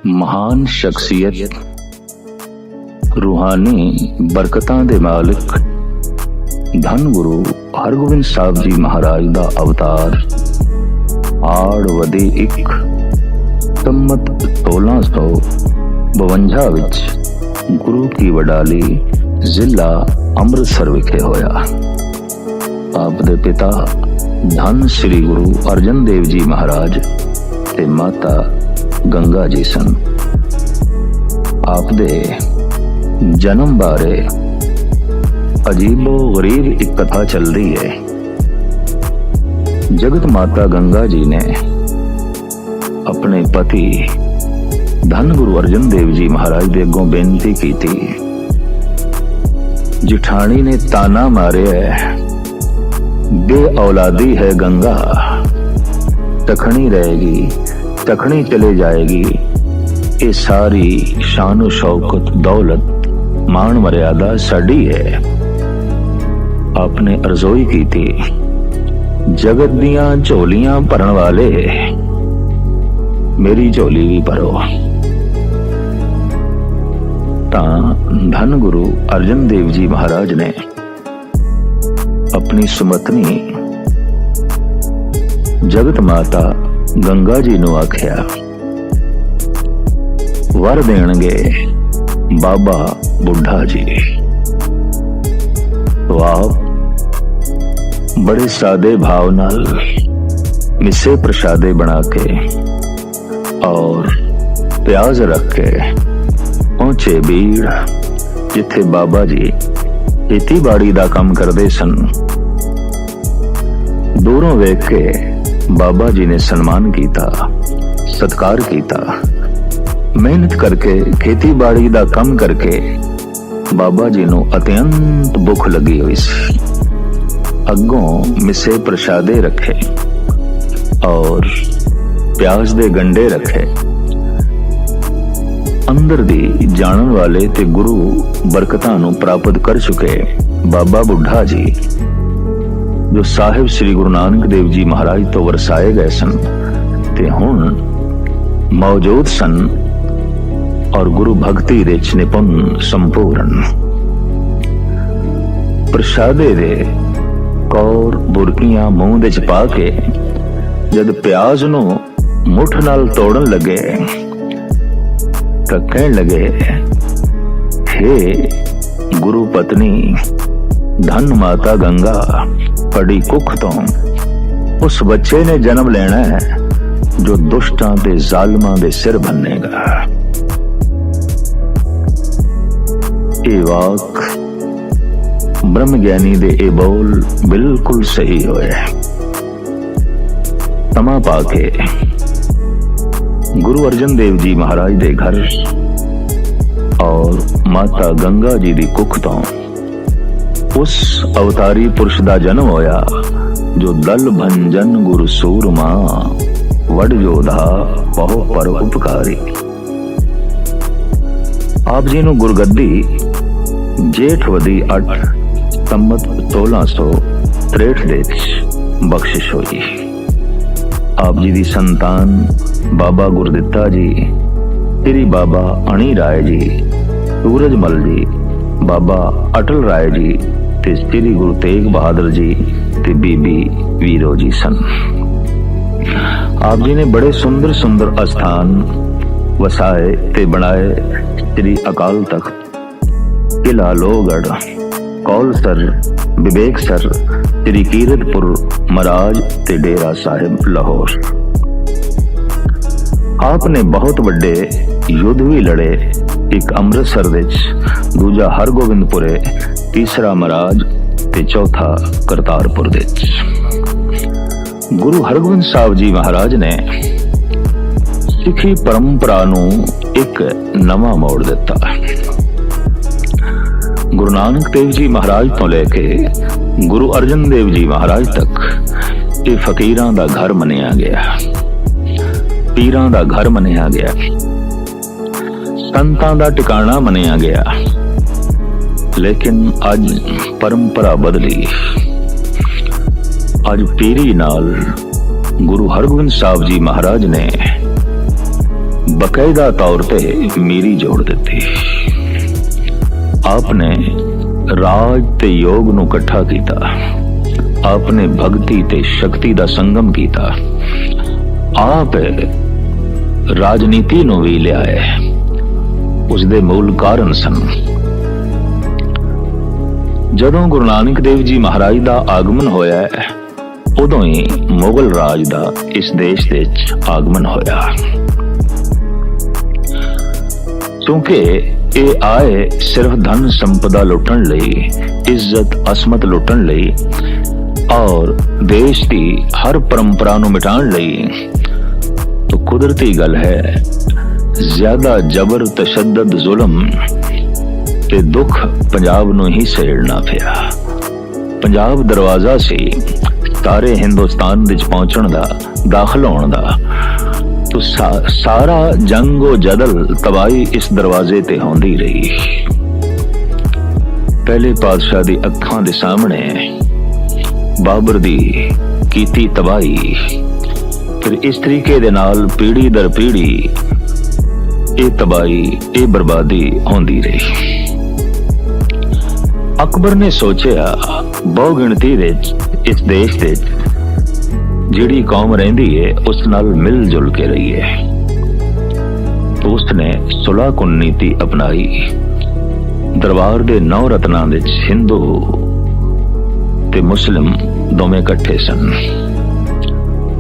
महान शख्सियत, रूहानी बरकतां दे मालिक धन गुरु हरगोबिंद साहब जी महाराज दा अवतार आड़ वधे एक संमत 1652 विच गुरु की वडाली जिला अमृतसर विखे होया। आप दे पिता धन श्री गुरु अर्जन देव जी महाराज ते माता गंगा जी सन। आप दे जन्म बारे अजीबो गरीब एक कथा चल रही है। जगत माता गंगा जी ने अपने पति धन गुरु अर्जन देव जी महाराज दे अगों बेनती की थी। जिठानी ने ताना मारे है, बे औलादी है गंगा, तखनी रहेगी तखनी चले जाएगी। ये सारी शान शौकत दौलत मान मर्यादा साड़ी है। आपने अर्जोई की थी, जगत दियां झोलियां भरन वाले मेरी झोली भी भरो। धन गुरु अर्जन देव जी महाराज ने अपनी सुमतनी जगत माता गंगा जी नू आख्या, वर देणगे बाबा बुढ़ा जी। तो आप बड़े सादे भाव नाल मिसे प्रसादे बना के और प्याज रख के पहुंचे बीड़, जिथे बाबा जी खेती बाड़ी दा काम करदे सन। दूरों वेख के बाबा जी ने सन्मान कीता, सत्कार कीता। मेहनत करके खेती बाड़ी दा काम करके बाबा जी नू अत्यंत भुख लगी हुई सी। अगों मिसे प्रसादे रखे और प्याज दे गंडे रखे। अंदर दी जानन वाले ते गुरु बरकतां नू प्राप्त कर चुके बाबा बुढ़ा जी, जो साहिब श्री गुरु नानक देव जी महाराज तो वरसाए गए सन ते हुण मौजूद सन और गुरु भक्ति दे निपुण संपूर्ण। प्रसादे दे कौर बुरकियां मुंह दे च पा के जद प्याज नू मुठ नाल तोड़न लगे तां कहण लगे, हे गुरु पत्नी धन माता गंगा, बड़ी कुख तो उस बच्चे ने जन्म लेना है जो दुष्टां ते जालिमां दे सिर भन्नेगा। ये वाक ब्रह्म ज्ञानी दे ए बोल बिल्कुल सही होए। तमा पाके गुरु अर्जन देव जी महाराज दे घर और माता गंगा जी दी कुख तो उस अवतारी पुरुष दा जन्म होया जो दल भंजन गुरु सूरमा, वड योधा बहु पर उपकारी। आप जी नू गुरगद्दी जेठवदी 8 संमत 1663 दे बख्शिश होई। आप जी दी संतान बाबा गुरदित्ता जी, श्री बाबा अणी राय जी, सूरजमल जी, बाबा अटल राय जी ते श्री गुरु तेग बहादुर जी ते बीबी वीरो जी सन। आप जी ने बड़े सुंदर सुंदर स्थान वसाए ते बनाए। श्री अकाल तख्त, किला लोहगढ़, कौलसर, विवेकसर, श्री कीरतपुर महाराज ते डेरा साहिब लाहौर। आपने बहुत बड़े युद्ध भी लड़े, एक अमृतसर विच, दूजा हरगोबिंदपुरे, तीसरा महाराज ते चौथा करतारपुर विच। गुरु हरगोबिंद साहब जी महाराज ने सिखी परंपरा नू एक नवा मोड़ दिता। गुरु नानक देव जी महाराज तो लेके गुरु अर्जन देव जी महाराज तक ये फकीरां दा घर मनिया गया, पीरां दा घर मनिया गया, संतां दा टिकाणा मनिया गया। लेकिन अज परंपरा बदली। अज पीरी नाल गुरु हरगोबिंद साहब जी महाराज ने बकायदा तौर पे मीरी जोड़ दी। आपने राज ते योग नूं इकट्ठा कीता, आपने भगती ते शक्ति दा संगम कीता, आप राजनीति नूं भी लियाए। उसदे मूल कारण सन जदों गुरु नानक देव जी महाराज दा आगमन होया है, उदों ही मुगल राज दा इस देश दे विच आगमन होया। क्योंकि ये आए सिर्फ धन संपदा लुटन लई, इज्जत असमत लुटन लई और देश की हर परंपरा नूं मिटाण लई, तो कुदरती गल है ज्यादा जबर तशद्दद जुल्म ते दुख पंजाब नूं ही सहेड़ना पिया। पंजाब दरवाजा सी सारे हिंदुस्तान विच पहुंचण दा, दाखिल होण दा, तो सारा जंगो जदल तबाही इस दरवाजे ते होंदी रही। पहले पातशाह दी अखां दे सामने बाबर दी कीती तबाही, फिर इस तरीके दे नाल पीढ़ी दर पीढ़ी ये तबाही, ये बर्बादी होंदी रही। अकबर ने सोचा बहु गिणती इस देश दे जिहड़ी कौम रहिंदी है उस नाल मिल जुल के रही है, तो उसने सुलह कुन नीति अपनाई। दरबार दे 9 रत्नां विच हिंदू ते मुस्लिम दोवें इकट्ठे सन।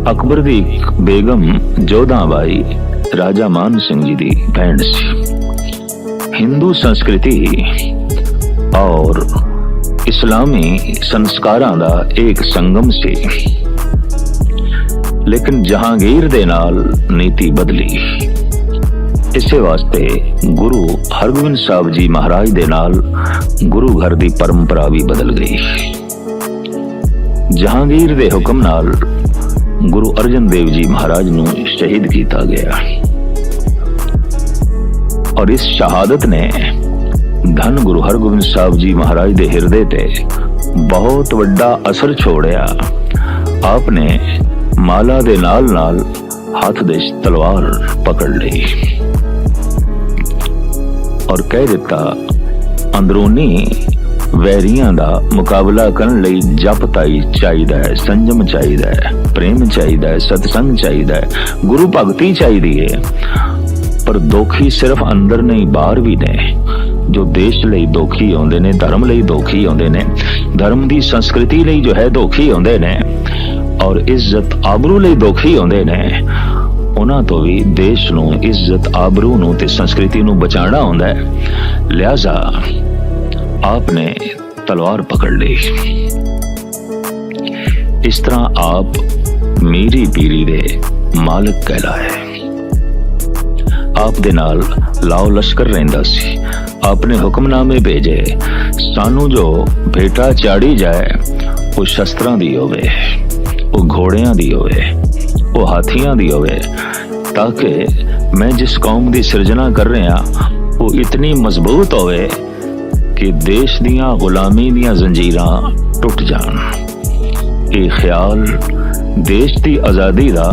अकबर दी बेगम जोधाबाई राजा मान सिंह जी दी भैण सी। हिंदू संस्कृति और इस्लामी संस्कारां दा एक संगम सी, लेकिन जहांगीर दे नाल नीति बदली। इसे वास्ते गुरु हरगोबिंद साहब जी महाराज दे नाल गुरु घर दी परंपरा भी बदल गई। जहांगीर दे हुक्म नाल गुरु अर्जन देव जी महाराज नूं शहीद किया गया और इस शहादत ने धन गुरु हरगोबिंद साहब जी महाराज दे हिरदे ते बहुत वड्डा असर छोड़िया। आपने माला दे नाल नाल हाथ दे तलवार पकड़ ली और कह दिता अंदरूनी वैरियां दा मुकाबला करन लई जपताई चाहिदा है, संयम चाहिदा है, प्रेम चाहिदा है, सत्संग चाहिदा है, गुरु भगती चाहिदी है। पर दोखी सिर्फ अंदर नहीं बाहर भी ने। जो देश लई दोखी आउंदे ने, धर्म लई दोखी आउंदे ने, धर्म दी संस्कृति लई जो है दोखी आउंदे ने और इज्जत आबरू लई दोखी आउंदे ने, उन्हां तो भी देश नूं, इज्जत आबरू नूं ते संस्कृति नूं बचाना हुंदा है। लिहाजा आपने तलवार पकड़ ली। इस तरह आप मीरी पीरी दे मालिक कहलाए। आप दे नाल लाओ लश्कर रहिंदा सी। आपने हुक्मनामे भेजे, सानू जो भेटा चाड़ी जाए वो शस्त्रां दी होवे, वो घोड़ियां दी होवे, वो हाथियां दी होवे, ताकि मैं जिस कौम दी सिरजना कर रहा वो इतनी मजबूत होवे कि देश दियां गुलामी दियां जंजीरां टुट जान। ये ख्याल देश की आज़ादी का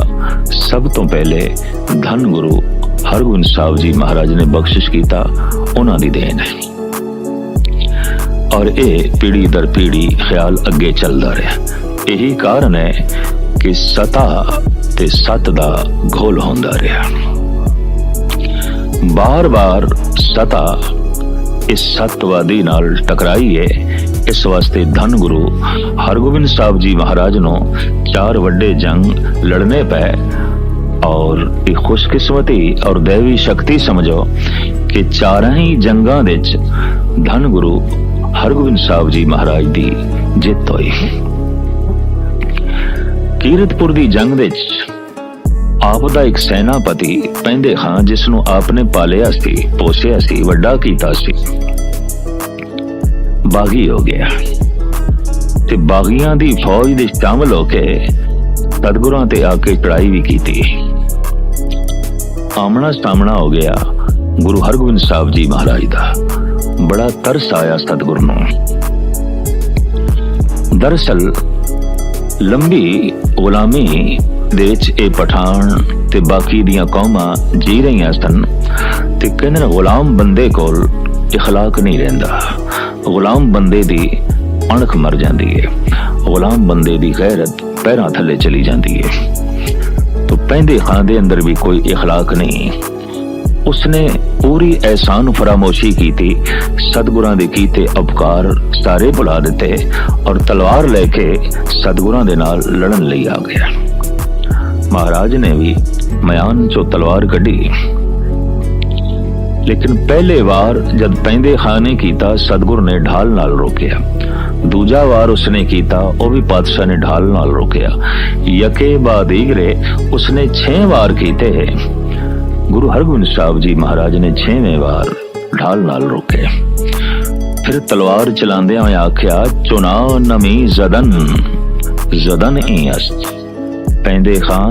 सब तो पहले धन गुरु हरगोबिंद साहब जी महाराज ने बख्शिश किया, उन्हां दी देन है और ये पीढ़ी दर पीढ़ी ख्याल अगे चलता रहा। यही कारण है कि सता ते सत दा घोल होंदा रहा। बार बार सता इस सतवादी नाल टकराई है। इस वास्ते धन गुरु हरगोबिंद साहब जी महाराज नूं 4 वड्डे जंग लड़ने पे और एक खुशकिस्मती और दैवी शक्ति समझो कि 4 ही जंगां विच धन गुरु हरगोबिंद साहब जी महाराज दी जित हुई। कीरतपुर दी जंग विच आप दा एक सेनापति पैंदे खां, जिसनों आपने पालिया सी, पोसिया सी, वड्डा कीता सी, बागी हो गया ते बागियां दी फौज दे शामिल होके सतगुरां ते आके चढ़ाई भी की। आमना सामना हो गया गुरु हरगोबिंद साहब जी महाराज दा। बड़ा तरस आया सतगुरु नूं। दरअसल लंबी गुलामी ਦੇ ਵਿੱਚ ਇਹ ਪਠਾਨ ਤੇ ਬਾਕੀ ਦੀਆਂ ਕੌਮਾਂ ਜੀ ਰਹੀਆਂ ਸਨ ਤੇ ਕਹਿੰਦੇ ਗੁਲਾਮ ਬੰਦੇ ਕੋਲ ਇਖਲਾਕ ਨਹੀਂ ਰਹਿੰਦਾ, ਗੁਲਾਮ ਬੰਦੇ ਦੀ ਅਣਖ ਮਰ ਜਾਂਦੀ ਹੈ, ਗੁਲਾਮ ਬੰਦੇ ਦੀ ਗੈਰਤ ਪੈਰਾਂ ਥੱਲੇ ਚਲੀ ਜਾਂਦੀ ਹੈ। तो पैंदे खां दे अंदर भी कोई इखलाक नहीं। उसने पूरी एहसान फरामोशी की थी, सतगुरां दे कीते उपकार सारे भुला दिते और तलवार लेके सतगुरां दे नाल लड़न लई आ गया। महाराज ने भी म्यान चो तलवार कढ़ी, लेकिन पहले वार जब पैंदे खां ने कीता सतगुर ने ढाल नाल रोकिया, दूजा वार उसने कीता वो भी पातशाह ने ढाल नाल रोकिया, यके बाद दीगरे उसने 6 वार कीते। गुरु हरगोबिंद साहब जी महाराज ने 6वें वार ढाल नाल रोके। फिर तलवार चलांदे हुए आख्या, चुना नमी जदन जदन ही अस्त। पैंदे खां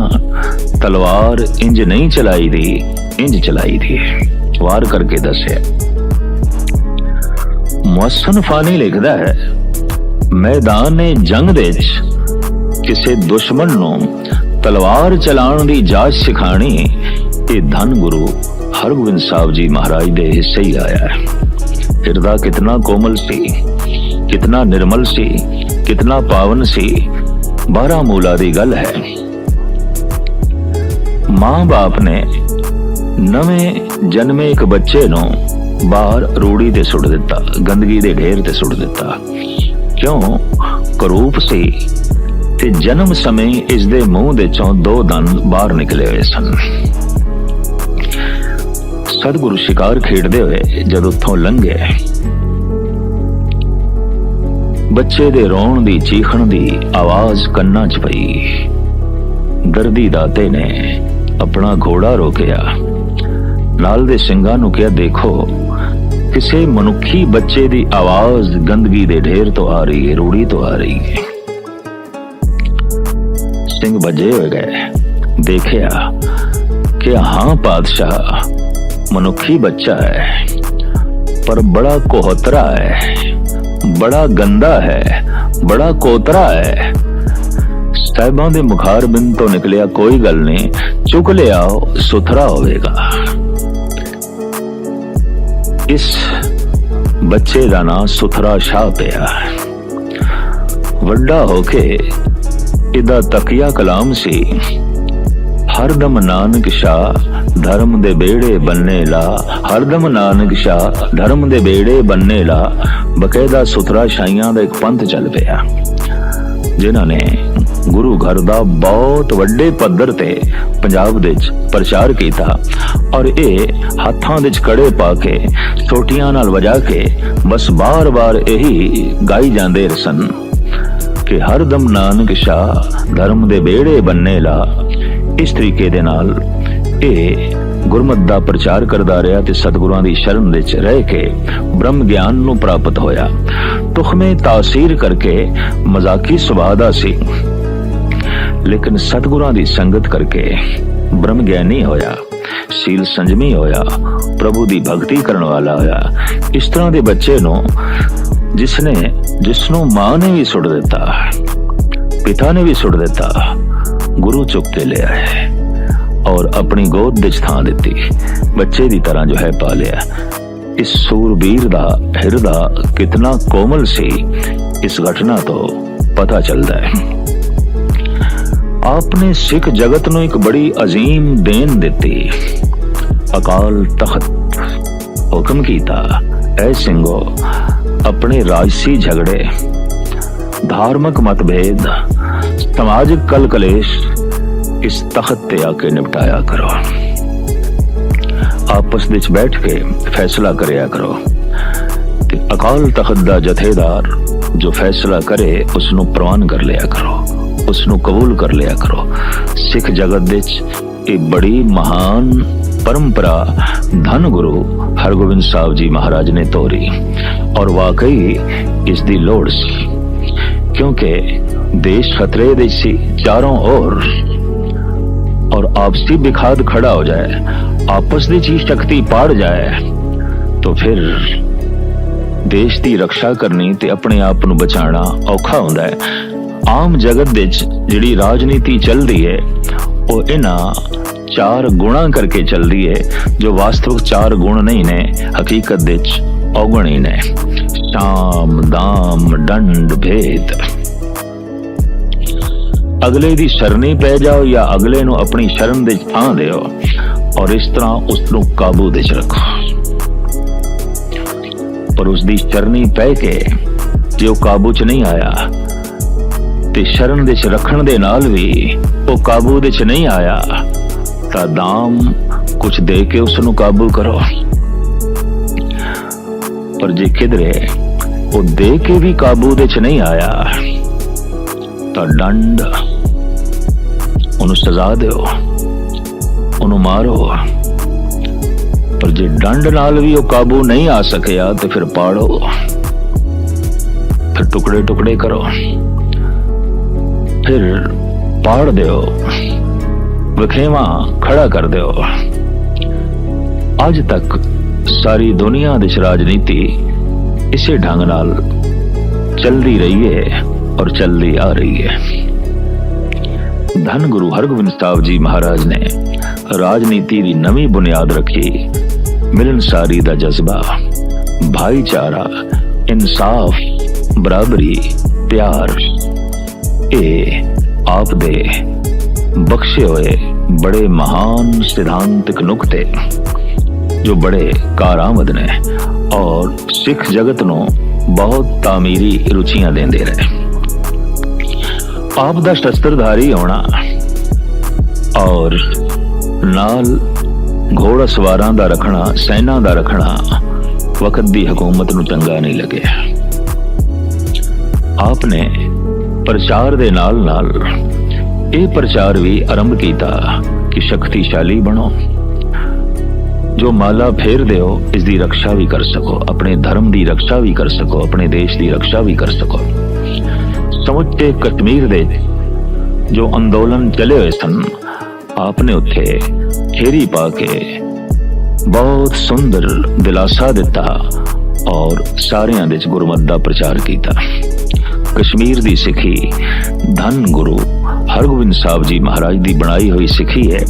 तलवार इंज नहीं चलाई दी, इंज चलाई दी, वार करके दसे। मुहस्सन फानी लिखदा है, मैदान जंग दे किसे दुश्मन नूं तलवार चलाण दी जाच सिखाणी, ये धन गुरु हरगोबिंद साहब जी महाराज दे हिस्से ही आया है। हिरदा कितना कोमल सी, कितना निर्मल सी, कितना पावन सी, 12 मूला दी गल है। मां बाप ने नवें जन्मे एक बच्चे नूं बाहर रूड़ी ते सुट दिता, गंदगी दे ढेर ते सुट दिता। क्यों? करूप सी ते जन्म समय इस दे मुंह दे चों 2 दंद बाहर निकले हुए सन। सतगुरु शिकार खेडदे हुए जद उत्थों लंघे, बच्चे दे रोण दी चीखण दी आवाज कन्ना च पई। दर्दी दाते ने अपना घोड़ा रोकिया, नाल दे सिंगां नूं कहा, देखो किसे मनुखी बच्चे दी आवाज गंदगी दे ढेर तो आ रही है, रूड़ी तो आ रही है। सिंह बजे हो गए, देखिया कि हाँ पातशाह मनुखी बच्चा है, पर बड़ा कोहतरा है, बड़ा गंदा है, बड़ा कोतरा है। साहिबां दे मुखार बिंद तो निकलिया, कोई गल नहीं, चुक लिया सुथरा होवेगा। इस बच्चे का नाम सुथरा शाह पिया। वड्डा होके इदा तकिया कलाम सी, हरदम नानक शाह धर्म दे बेड़े बनने ला, हरदम नानक शाह धर्म दे बेड़े बनने ला। बकायदा सुथरा शाहियां दा एक पंथ चल पिया, जिन्हां ने गुरु घर दा बहुत वड्डे पद्धर ते पंजाब दे प्रचार कीता और ये हाथां दे कड़े पा के सोटियां नाल वजा के बस बार बार यही गाई जांदे सन कि हरदम नानक शाह धर्म दे बेड़े बनने ला। इस तरीके दे नाल ये गुरमत दा प्रचार करदा रहा ते सतगुरां दी शरण दे च रह के ब्रह्म ज्ञान नूं प्राप्त होया। तुखमे तासीर करके मजाकी सुभाਅ दा सी, लेकिन सतगुरां दी संगत करके ब्रह्म ज्ञानी होया, शील संजमी होया, प्रभु दी भक्ति करने वाला होया। इस तरह दे बच्चे नूं जिसनों मां ने भी सुट दिता, पिता ने भी सुट दिता, गुरु चुक के ले आए और अपनी गोद विच थां दिती, बच्चे दी तरह जो है पा लिया। इस सूरबीर दा हिरदा कितना कोमल सी, इस घटना तो पता चलता है। आपने सिख जगत नूं एक बड़ी अजीम देन दिती, अकाल तख्त हुक्म कीता, ऐ सिंघो अपने राजसी झगड़े, धार्मिक मतभेद, सामाजिक कल कलेश इस तख्त ते आके निपटाया करो, आपस विच बैठ के फैसला करया करो। ते अकाल तख्त दा जथेदार जो फैसला करे उसनूं प्रवान कर लिया करो, उसनूं कबूल कर लिया करो। सिख जगत विच एक बड़ी महान परंपरा धन गुरु हरगोबिंद साहब जी महाराज ने तोरी और वाकई इसकी लोड़ सी, क्योंकि देश खतरे दे सी चारों ओर और आपसी बिखाद खड़ा हो जाए, आपस दी चीज शक्ति पाड़ जाए तो फिर देश की रक्षा करनी ते अपने आप नूं बचाना औखा हुंदा है। आम जगत विच जिहड़ी राजनीति चलती है वो इन्हां 4 गुणां करके चलती है, जो वास्तविक 4 गुण नहीं ने, हकीकत विच औगण ही ने। शाम दाम दंड भेद। अगले दी शरणी पै जाओ या अगले नूं अपनी शरण दे थां दिओ और इस तरह उसनूं काबू दे रखो। पर उसकी शरणी पै के जे वो काबू च नहीं आया ते शरण दे च रखण दे नाल भी वो काबू दे च नहीं आया तां दाम कुछ दे के उसनूं काबू करो। पर जे किधरे वो दे के भी काबू दे च नहीं आया तां दंड, उन्हें सजा दो, उन्हें मारो। पर जे दंड नाल भी वो काबू नहीं आ सकिया तो फिर पाड़ो, फिर टुकड़े टुकड़े करो, फिर पाड़ दो, वखेवा खड़ा कर दो। आज तक सारी दुनिया दी राजनीति इसे ढंग नाल चलती रही है और चलती आ रही है। धन गुरु हरगोबिंद साहब जी महाराज ने राजनीति की नवी बुनियाद रखी। मिलनसारी दा जज्बा, भाईचारा, इंसाफ, बराबरी, प्यार, ये आप दे बख्शे हुए बड़े महान सिद्धांतिक नुकते जो बड़े कारामद ने और सिख जगत नूं बहुत तामीरी रुचियां देंदे रहे। आप दा शस्त्रधारी होना और नाल घोड़ा सवारां दा रखना, सैना दा रखना वक्त दी हुकूमत नूं चंगा नहीं लगे। आपने प्रचार दे नाल नाल ये प्रचार भी आरंभ किया कि शक्तिशाली बनो, जो माला फेर दो इसकी रक्षा भी कर सको, अपने धर्म की रक्षा भी कर सको, अपने देश की रक्षा भी कर सको। समुचे कश्मीर दे जो अंदोलन चले हुए सन, आपने उत्थे खेरी पा के बहुत सुंदर दिलासा दिता और सारियां दे गुरमत दा प्रचार किया। कश्मीर दी सिखी धन गुरु हरगोबिंद साहब जी महाराज दी बनाई हुई सिखी है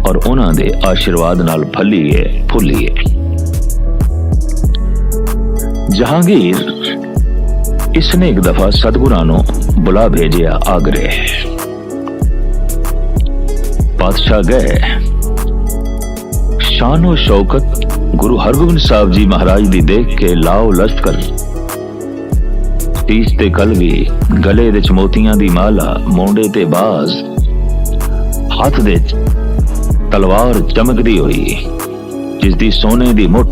और उन्हां दे आशीर्वाद नाल फली है, फुली है। जहांगीर इसने एक दफा सतगुरां नूं बुला भेजिया आगरे। बादशाह गए, शानो शौकत गुरु हरगोबिंद साहब जी महाराज दी देख के लाओ लश्कर, तीस ते कलगी, गले दे मोतियां दी माला, मोंडे ते बाज, हाथ दे तलवार चमकदी हुई जिसदी सोने दी मुठ।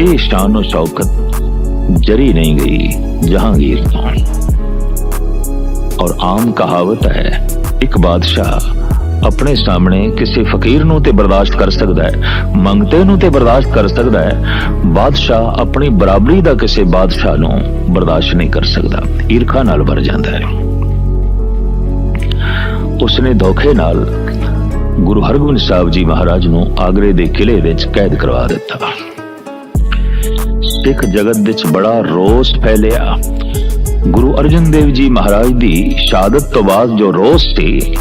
ये शानो शौकत जरी नहीं गई जहांगीर तो। और आम कहावत है, एक बादशाह अपने सामने किसी फकीर नूं ते बर्दाश्त कर सकता है, मंगते नूं ते बर्दाश्त कर सकता है, बादशाह अपनी बराबरी दा किसी बादशाह नूं बर्दाश्त नहीं कर सकता, ईरखा नाल भर जाता है। उसने धोखे नाल गुरु हरगोबिंद साहब जी महाराज नूं आगरे दे किले विच कैद करवा दिता। सिख जगत विच बड़ा रोस फैलिया। गुरु अर्जन देव जी महाराज दी शहादत तो बाद जो रोस सी,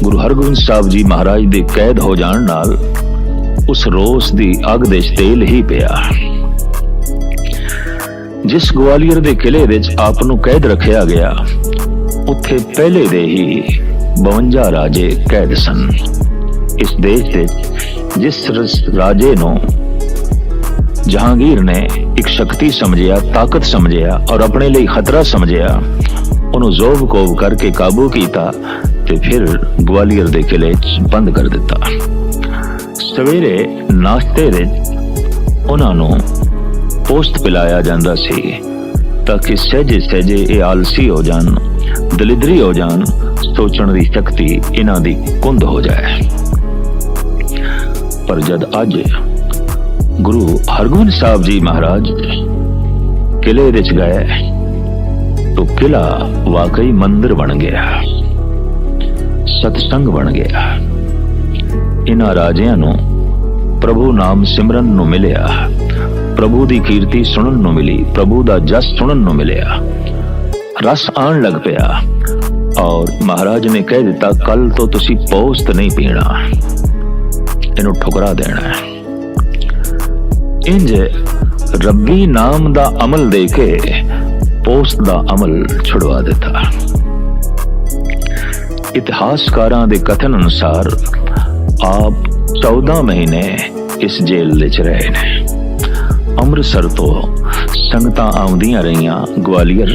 गुरु हरगोबिंद साहब जी महाराज दे कैद हो जाण नाल उस रोस दी अग दे तेल ही पिया। जिस ग्वालियर दे किले विच आप नूं कैद रखिया गया, उत्थे पहले दे ही 52 राजे कैद सन। इस देश दे जिस राजे नूं जहांगीर ने एक शक्ति समझिया, ताकत समझिया और अपने लिए खतरा समझिया, उन्होंने जोब कोब करके काबू किया ते फिर ग्वालियर दे किले बंद कर दिता। सवेरे नाश्ते दे उन्होंने पोस्ट पिलाया जाता सी ताकि सहजे सहजे ये आलसी हो जान, दलिदरी हो जान, सोचण की शक्ति इन्हां दी कुंद हो जाए। पर जद अज गुरु हरगोबिंद साहब जी महाराज किले विच गए तो किला वाकई मंदिर बन गया, सत्संग बन गया। इन्हां राजियां नूं प्रभु नाम सिमरन नूं मिलिया, प्रभु दी कीर्ति सुनन नूं मिली, प्रभु दा जस सुनन नूं मिलिया। रस आन लग पिया और महाराज ने कह दिता कल तो तुसी पोस्त नहीं पीना, इनू ठुकरा देना है। इंज रब्बी नाम दा अमल दे के पोस्त दा अमल छुड़वा दिता। इतिहासकारां दे कथन अनुसार आप 14 महीने इस जेल विच रहे ने। अमृतसर तो संगतां आउंदियां रहियां ग्वालियर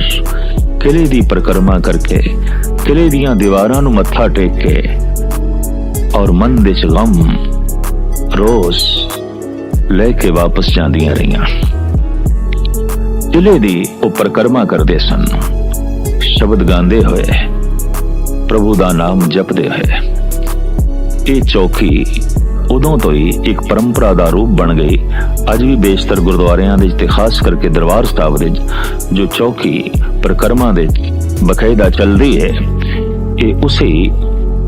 किले दी परिक्रमा करके किले दीयां दीवारां नूं मत्था टेक के और मन दे च गम रोस लेके वापस जांदियां रहियां। किले दी ओ परिक्रमा करदे सन, शब्द गांदे होए, प्रभु दा नाम जपदे होए। ये चौकी उदों तो ही एक परंपरा दा रूप बन गई। अज भी बेशतर गुरुद्वारियां दे ते खास करके दरबार साहिब दे जो चौकी परिक्रमा दे बकायदा चलदी है, ये उसे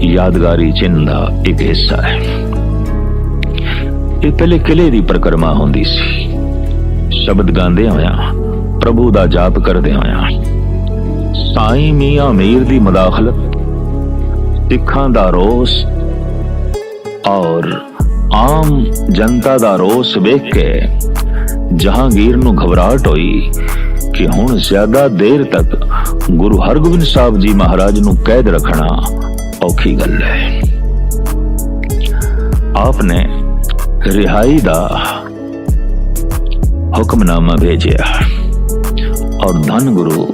यादगारी चिन्ह दा एक हिस्सा है। ये पहले किले दी परिक्रमा होंदी सी, शब्द गांदे होया, प्रभु दा जाप करदे होया। साईं मियां मीर दी मुदाखलत, सिखां दा रोस और आम जनता दा रोस वेख के जहांगीर नूं घबराहट होई कि हुण ज्यादा देर तक गुरु हरगोबिंद साहब जी महाराज नूं कैद रखना औखी गल है। आपने रिहाई दा हुक्मनामा भेजिया और धन गुरु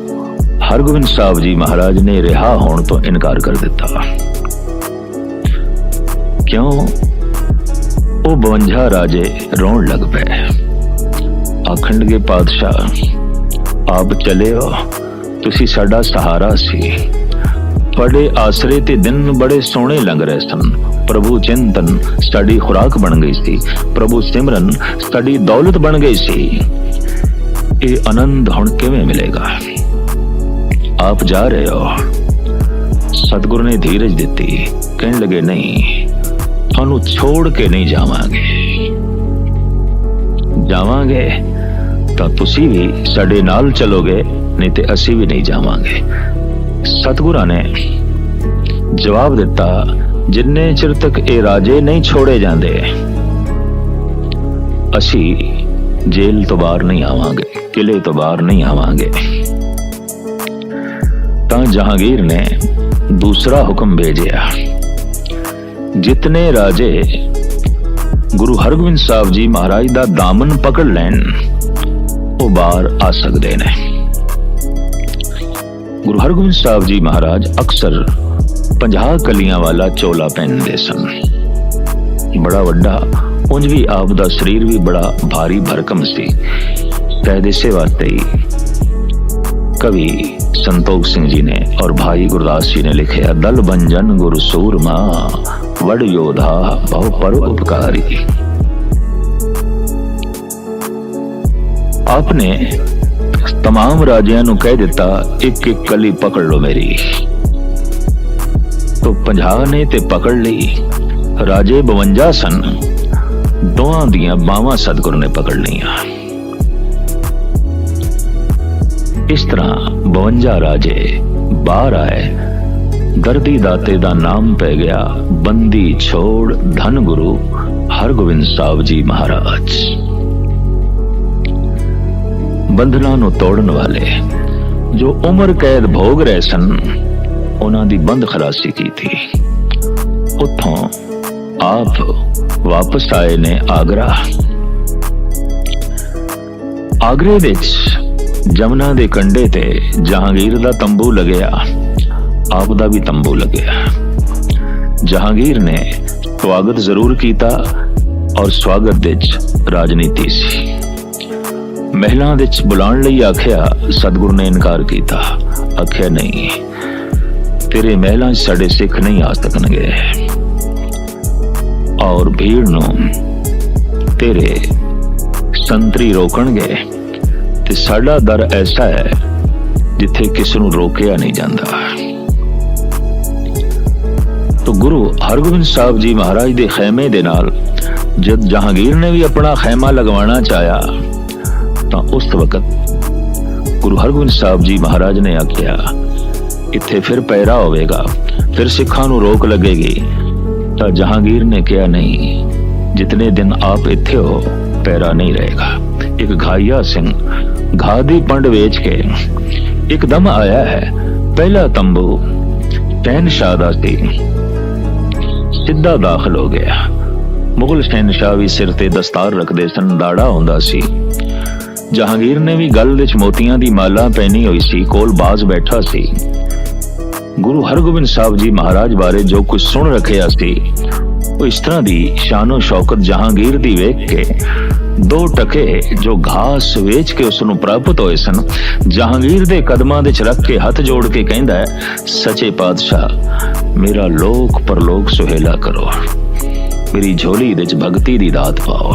हरगोबिंद साहब जी महाराज ने रिहा होने तो इनकार कर दिता। क्यों? वो 52 राजे रोन लग पे, आखण लगे पातशाह आप चले हो, तुसी साडा सहारा सी, बड़े आसरे ते दिन बड़े सोहणे लंघ रहे सन। प्रभु चिंतन साडी खुराक बन गई सी, प्रभु सिमरन साडी दौलत बन गई सी। ये आनंद हुण किवें मिलेगा? आप जा रहे हो। सतगुरु ने धीरज दिती, कहने लगे नहीं, थानू छोड़ के नहीं जावांगे, जावांगे तो तुसी भी साडे नाल चलोगे, नहीं ते असी भी नहीं जावांगे। सतगुरु ने जवाब दिता, जिन्ने चिर तक ये राजे नहीं छोड़े जांदे असी जेल तो बाहर नहीं आवांगे, किले तो बाहर नहीं आवांगे। तां जहांगीर ने दूसरा हुक्म भेजिया, जितने राजे गुरु हरगोबिंद साहब जी महाराज दा दामन पकड़ लैन वो बाहर आ सकते ने। गुरु हरगोबिंद साहब जी महाराज अक्सर 50 कलियां वाला चोला पहनते सन, बड़ा वड्डा। उंज भी आप दा शरीर भी बड़ा भारी भरकम सी। शायद इसे वास्ते ही कवि संतोख सिंह जी ने और भाई गुरदास जी ने लिखे, दल बंजन गुरु सूरमा वड योधा बहु पर उपकारी। आपने तमाम राजियां नूं कह दिता, एक एक कली पकड़ लो मेरी। तो 50 ने ते पकड़ ली। राजे 52 सन, दोहां दियां बावां सतगुरु ने पकड़ लियां। इस तरह 52 राजे बाहर आए। दर्दी दाते दा नाम पै गया बंदी छोड़ धन गुरु हरगोबिंद साहब जी महाराज। बंधना नूं तोड़न वाले जो उम्र कैद भोग रहे सन, उन्हां दी बंद खलासी की थी। उथों आप वापस आए ने आगरा। आगरे विच जमुना दे कंढे ते जहांगीर दा तंबू लगया, आप दा भी तंबू लगया। जहांगीर ने स्वागत जरूर कीता और स्वागत विच राजनीति सी। महलां विच बुलाण लई आखिया, सतगुरु ने इनकार कीता। आखिया नहीं, तेरे महलां साडे सिख नहीं आ सकणगे और भीड़ नूं तेरे संतरी रोकणगे ते साडा दर ऐसा है जिथे किसी नूं रोकिया नहीं जांदा। तो गुरु हरगोबिंद साहब जी महाराज दे खैमे दे नाल जद जहांगीर ने भी अपना खैमा लगवाना चाहा, तो उस वक्त गुरु हरगोबिंद साहब जी महाराज ने आख्या इत्थे फिर पैरा होवेगा, फिर सिखां नूं रोक लगेगी। तो जहांगीर ने कहा नहीं, जितने दिन आप इत्थे हो पैरा नहीं रहेगा। एक घाइया सिंह घा दी पंड वेच के एकदम आया है। पहला तंबू शहनशाह दा सी, सीधा दाखिल हो गया। मुगल शहनशाह भी सिर ते दस्तार रखते सन, दाड़ा हुंदा सी। जहांगीर ने भी गल विच मोतियां दी माला पहनी हुई सी, कोल बाज बैठा सी। गुरु हरगोबिंद साहब जी महाराज बारे जो कुछ सुन रखिया सी, वो इस तरह दी शानो शौकत जहांगीर दी वेख के दो टके जो घास वेच के उसनों प्राप्त होए सन, जहांगीर दे कदमां दे च रख के हथ जोड़ के कहंदा है, सचे पातशाह मेरा लोक परलोक सुहेला करो, मेरी झोली दे च भगती दी दात पाओ।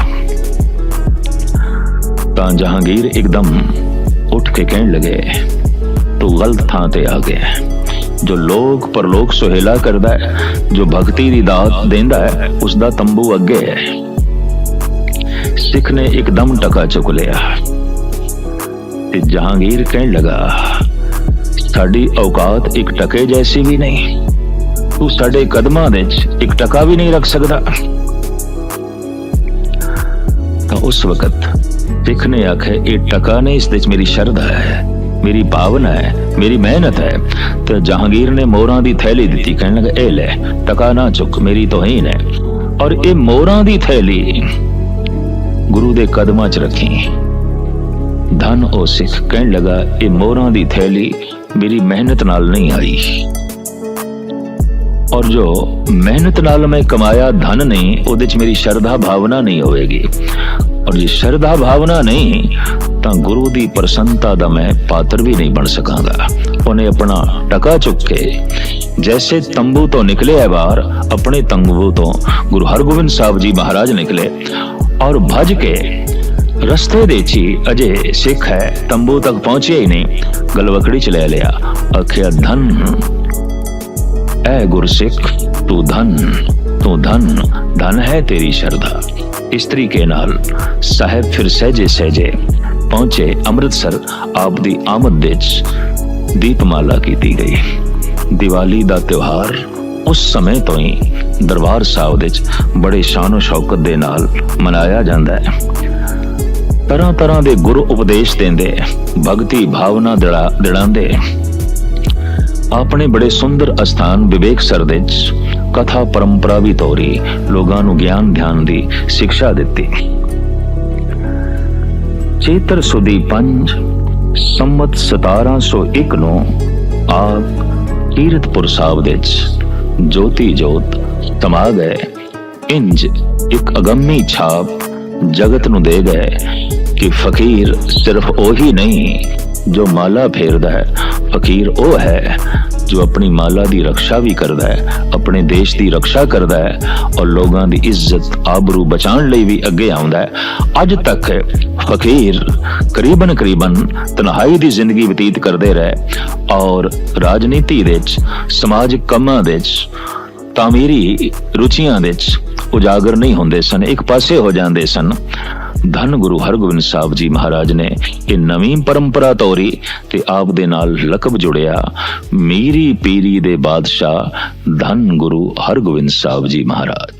तां जहांगीर एकदम उठ के कहन लगे, तू गलत थां ते आ गया। जो लोक परलोक सुहेला करदा है, जो भगती दी दात देंदा है, उसदा तंबू अगे है। सिख ने एकदम टका चुक लिया ते जहांगीर कहन लगा, साडी औकात एक टके जैसी भी नहीं, तू साडे कदमां दे च एक टका भी नहीं रख सकदा। तो उस वक्त सिख ने आखे, ये टका नहीं, इस दे च मेरी शरधा है, मेरी भावना है, मेरी मेहनत है। तो जहांगीर ने मोरां दी थैली दी, कहने लगा, ए ले टका ना चुक, मेरी तौहीन है। और ये मोरां दी थैली गुरु दे कदमां च रखी। धन ओ सिख कहन लगा, ये मोरां दी थैली मेरी मेहनत नाल नहीं आई, और जो मेहनत नाल मैं कमाया धन नहीं, उहदे च मेरी शरधा भावना नहीं होएगी। और जे शरधा भावना नहीं तो गुरु दी प्रसन्नता दा मैं पात्र भी नहीं बन सकांगा। उन्हें अपना टका चुक के जैसे तंबू तो निकले है बाहर, अपने तंबू तो गुरु हरगोबिंद साहब जी महाराज निकले और भज के रस्ते दे ची अजे सिख है तंबू तक पहुंचे ही नहीं, गलवकड़ी च ले लिया। आखिया, धन ऐ गुरसिख तू धन, तू धन, धन है तेरी शरधा। इस तरीके नाल साहेब फिर सहजे सहजे पहुंचे अमृतसर। आप दी आमद दे दीपमाला की गई। दिवाली दा त्योहार उस समय तो ही दरबार साहब दे बड़े शानो शौकत दे नाल मनाया जाता है। तरह तरह दे गुरु उपदेश देंदे, भगती भावना दिड़ांदे। अपने बड़े सुंदर अस्थान विवेक सर दे कथा परंपरा भी तोरी, लोगां नूं ज्ञान ध्यान दी शिक्षा दिती। चेतर सुदी 5 संमत 1701 नूं आप कीरतपुर साहब दे ज्योति जोत समा गए। इंज एक अगम्मी छाप जगत नूं दे गए कि फकीर सिर्फ ओही नहीं जो माला फेरदा है, फकीर ओ है जो अपनी माला दी रक्षा भी करदा है, अपने देश दी रक्षा करदा है और लोगां दी इज्जत आबरू बचाने लई भी अगे आउंदा है। अज तक फकीर करीबन तन्हाई दी जिंदगी बतीत करदे रहे और राजनीति दे समाजिक कम्मां दे तामीरी रुचियां दे उजागर नहीं होंदे सन, एक पासे हो जांदे सन। धन गुरु हरगोबिंद साहब जी महाराज ने ये नवीं परंपरा तोरी ते आप दे नाल लकब जुड़िया मीरी पीरी दे बादशाह धन गुरु हरगोबिंद साहब जी महाराज।